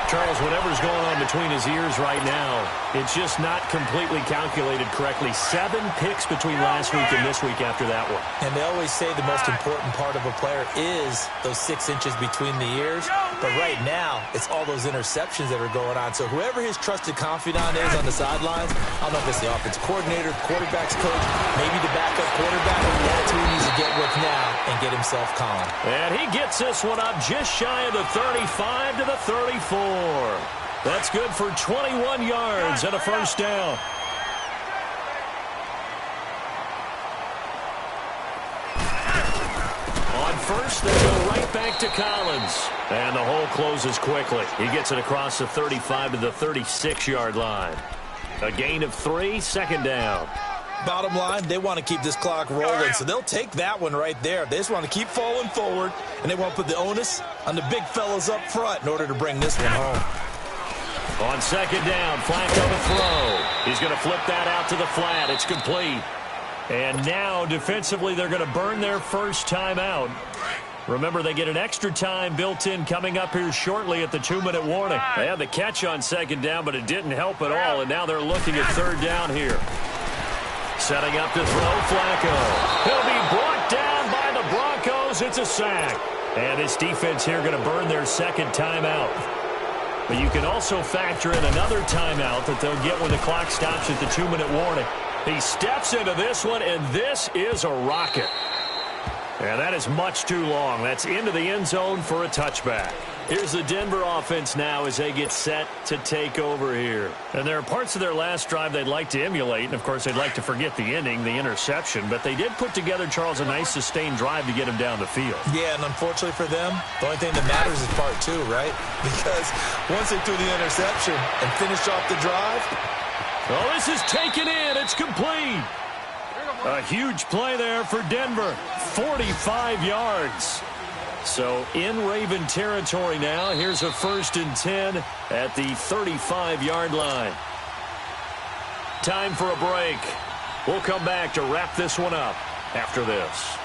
Charles, whatever's going on between his ears right now, it's just not completely calculated correctly. 7 picks between last week and this week after that one. And they always say the most important part of a player is those 6 inches between the ears. But right now, it's all those interceptions that are going on. So whoever his trusted confidant is on the sidelines, I don't know if it's the offensive coordinator, quarterback's coach, maybe the backup quarterback, that's who he needs to get with now and get himself calm. And he gets this one up just shy of the 35 to the 34. That's good for 21 yards and a first down. On first, they go right back to Collins. And the hole closes quickly. He gets it across the 35 to the 36-yard line. A gain of 3, 2nd down. Bottom line, they want to keep this clock rolling, so they'll take that one right there. They just want to keep falling forward, and they want to put the onus on the big fellas up front in order to bring this one home. On 2nd down, Flacco to throw. He's going to flip that out to the flat. It's complete. And now, defensively, they're going to burn their first timeout. Remember, they get an extra time built in coming up here shortly at the 2-minute warning. They had the catch on 2nd down, but it didn't help at all, and now they're looking at 3rd down here. Setting up to throw, Flacco. He'll be brought down by the Broncos. It's a sack. And this defense here going to burn their 2nd timeout. But you can also factor in another timeout that they'll get when the clock stops at the 2-minute warning. He steps into this one, and this is a rocket. And that is much too long. That's into the end zone for a touchback. Here's the Denver offense now as they get set to take over here. And there are parts of their last drive they'd like to emulate. And, of course, they'd like to forget the ending, the interception. But they did put together, Charles, a nice sustained drive to get him down the field. Yeah, and unfortunately for them, the only thing that matters is part 2, right? Because once they threw the interception and finished off the drive. Oh, this is taken in. It's complete. A huge play there for Denver. 45 yards. So in Raven territory now. Here's a 1st and 10 at the 35-yard line. Time for a break. We'll come back to wrap this one up after this.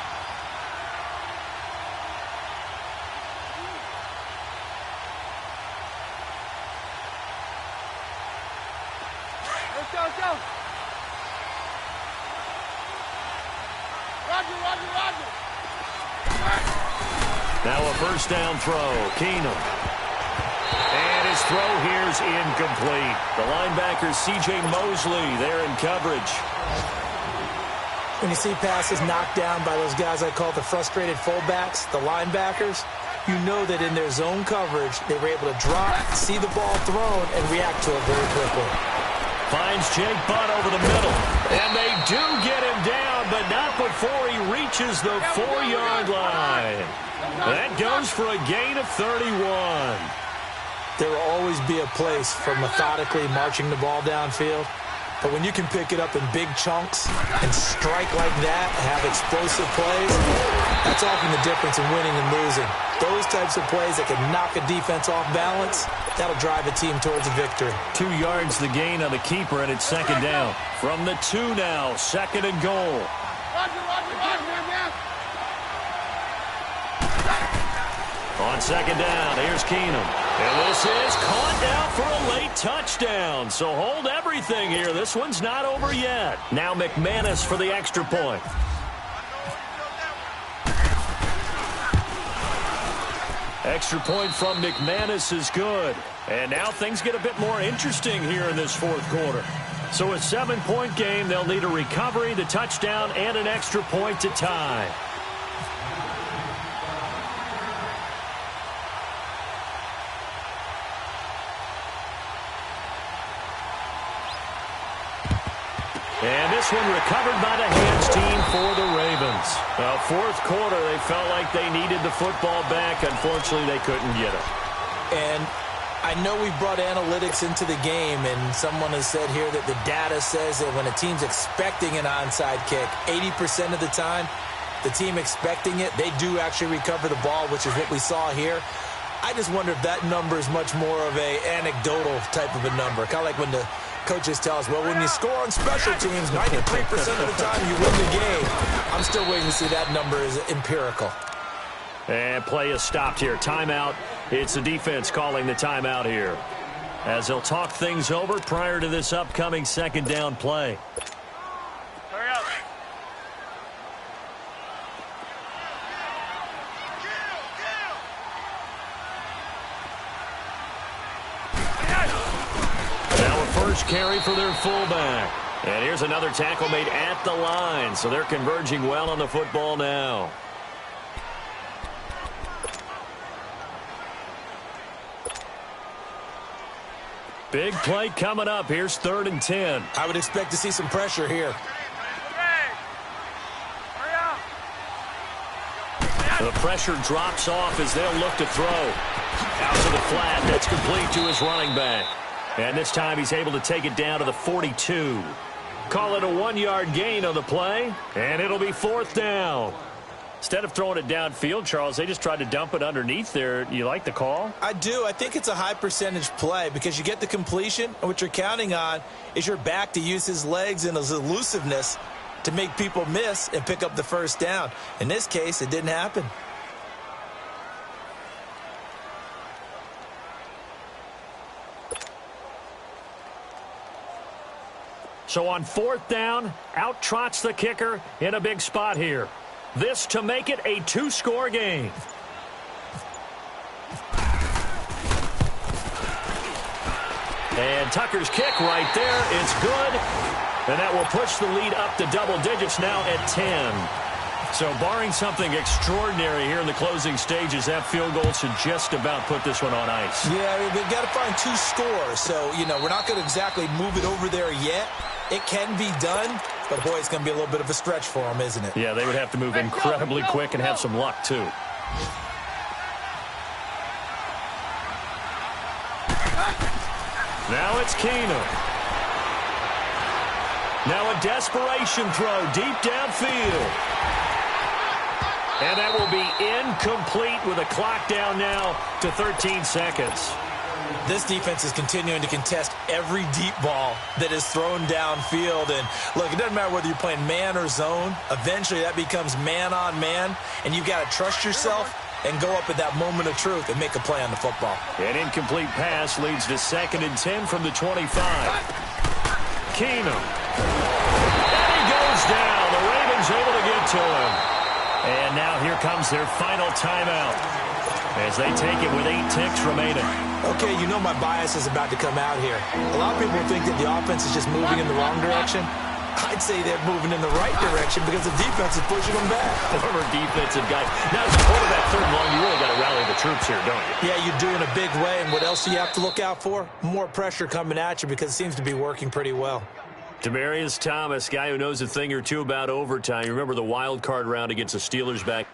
Let's go, let's go. Roger. Now a 1st down throw. Keenum. And his throw here's incomplete. The linebacker, C.J. Mosley, there in coverage. When you see passes knocked down by those guys I call the frustrated fullbacks, the linebackers, you know that in their zone coverage, they were able to drop, see the ball thrown, and react to it very quickly. Finds Jake Butt over the middle. And they do get him down, but not before he reaches the 4-yard line. That goes for a gain of 31. There will always be a place for methodically marching the ball downfield. But when you can pick it up in big chunks and strike like that, have explosive plays, that's often the difference in winning and losing. Those types of plays that can knock a defense off balance, that'll drive a team towards a victory. 2 yards the gain on the keeper, and it's 2nd down. From the 2 now, 2nd and goal. On 2nd down, here's Keenum. And this is caught down for a late touchdown. So hold everything here. This one's not over yet. Now McManus for the extra point. Extra point from McManus is good. And now things get a bit more interesting here in this 4th quarter. So a 7-point game, they'll need a recovery, the touchdown, and an extra point to tie. this one recovered by the hands team for the Ravens. Fourth quarter, they felt like they needed the football back. Unfortunately, they couldn't get it. And I know we brought analytics into the game, and someone has said here that the data says that when a team's expecting an onside kick, 80% of the time, the team expecting it, they do actually recover the ball, which is what we saw here. I just wonder if that number is much more of a anecdotal type of a number. Kind of like when the coaches tell us, well, when you score on special teams, 93% of the time you win the game. I'm still waiting to see that number is empirical. And play is stopped here. Timeout. It's the defense calling the timeout here, as they'll talk things over prior to this upcoming second down play. Hurry up. Now a first carry for their fullback. And here's another tackle made at the line, so they're converging well on the football now. Big play coming up. Here's 3rd and 10. I would expect to see some pressure here. The pressure drops off as they'll look to throw. Out to the flat. That's complete to his running back. And this time he's able to take it down to the 42. Call it a 1-yard gain on the play, and it'll be 4th down. Instead of throwing it downfield, Charles, they just tried to dump it underneath there. You like the call? I do. I think it's a high percentage play because you get the completion, and what you're counting on is your back to use his legs and his elusiveness to make people miss and pick up the first down. In this case, it didn't happen. So on 4th down, out trots the kicker in a big spot here. This to make it a 2-score game. And Tucker's kick right there. It's good. And that will push the lead up to double digits now at 10. So barring something extraordinary here in the closing stages, that field goal should just about put this one on ice. Yeah, we've got to find 2 scores. So, we're not going to exactly move it over there yet. It can be done, but boy, it's going to be a little bit of a stretch for them, isn't it? Yeah, they would have to move incredibly quick and have some luck, too. Now it's Keenum. Now a desperation throw deep downfield. And that will be incomplete with a clock down now to 13 seconds. This defense is continuing to contest every deep ball that is thrown downfield. And, look, it doesn't matter whether you're playing man or zone. Eventually that becomes man-on-man, and you've got to trust yourself and go up at that moment of truth and make a play on the football. An incomplete pass leads to 2nd and 10 from the 25. Keenum. And he goes down. The Ravens able to get to him. And now here comes their final timeout as they take it with 8 ticks remaining. Okay, my bias is about to come out here. A lot of people think that the offense is just moving in the wrong direction. I'd say they're moving in the right direction because the defense is pushing them back. Former defensive guy. Now, as a quarterback 3rd and long, you really got to rally the troops here, don't you? Yeah, you do in a big way. And what else do you have to look out for? More pressure coming at you because it seems to be working pretty well. Demaryius Thomas, guy who knows a thing or two about overtime. You remember the wild card round against the Steelers back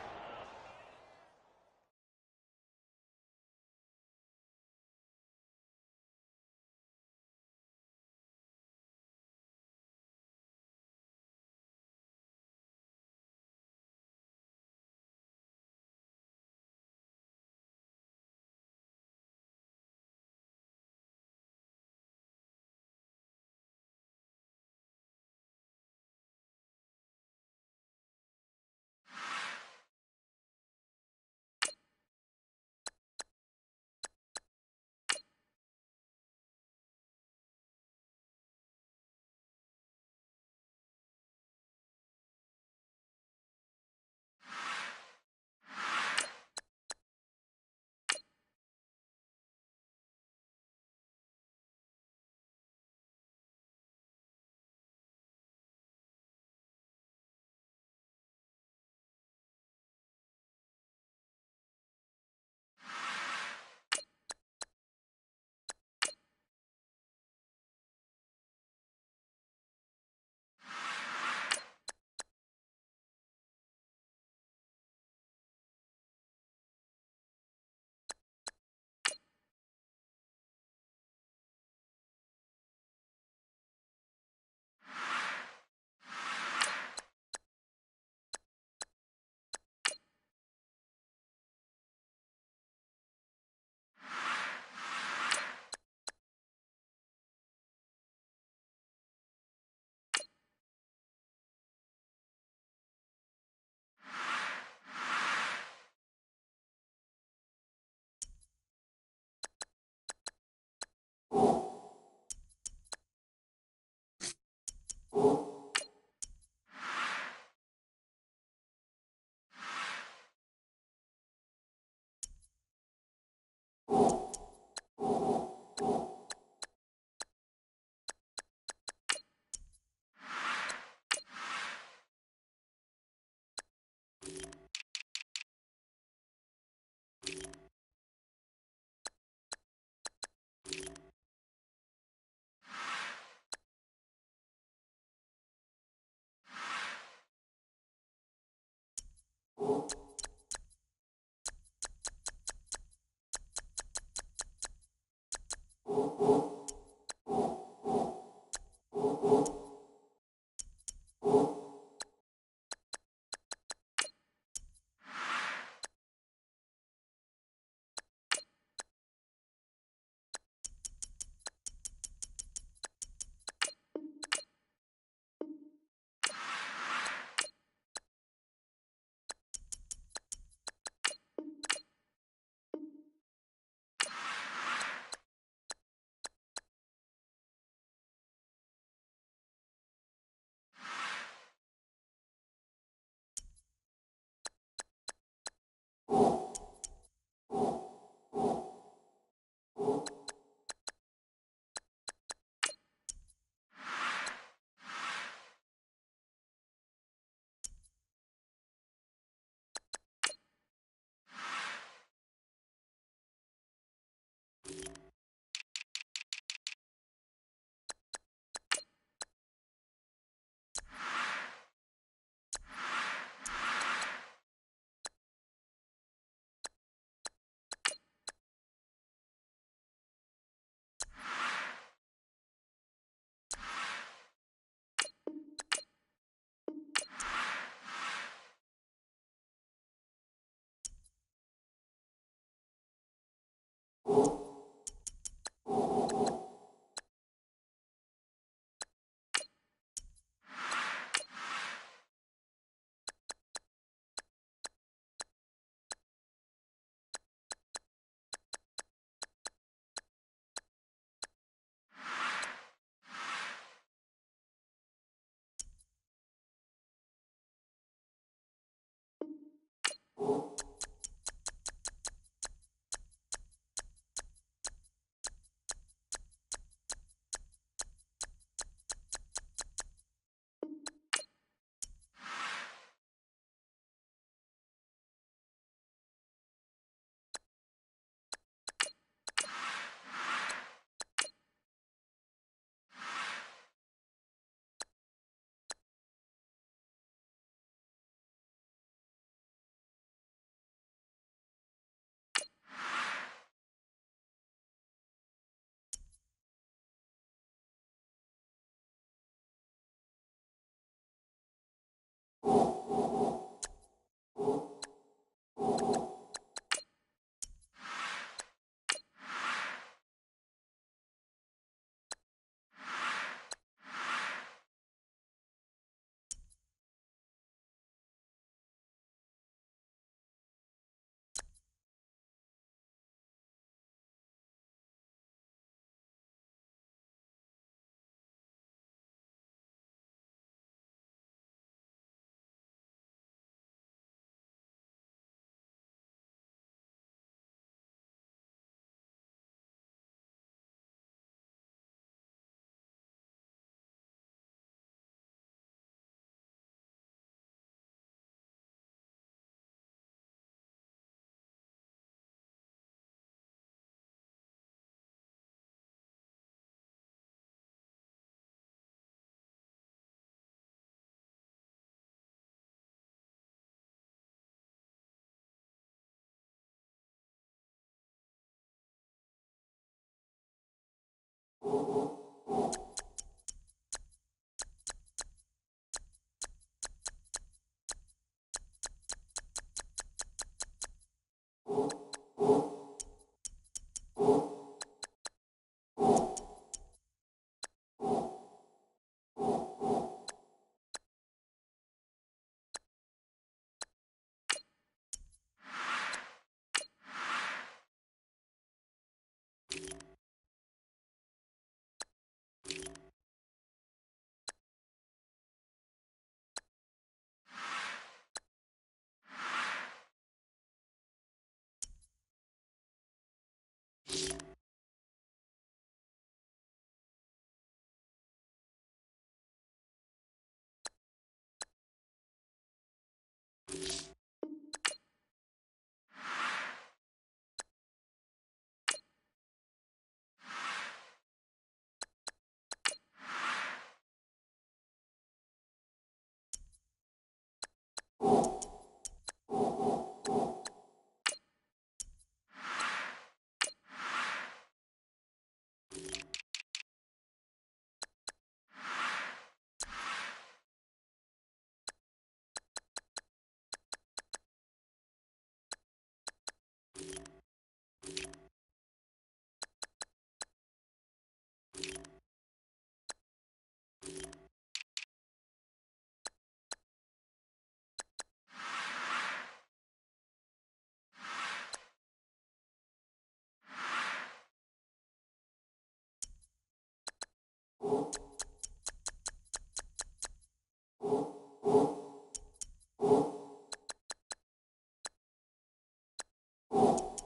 you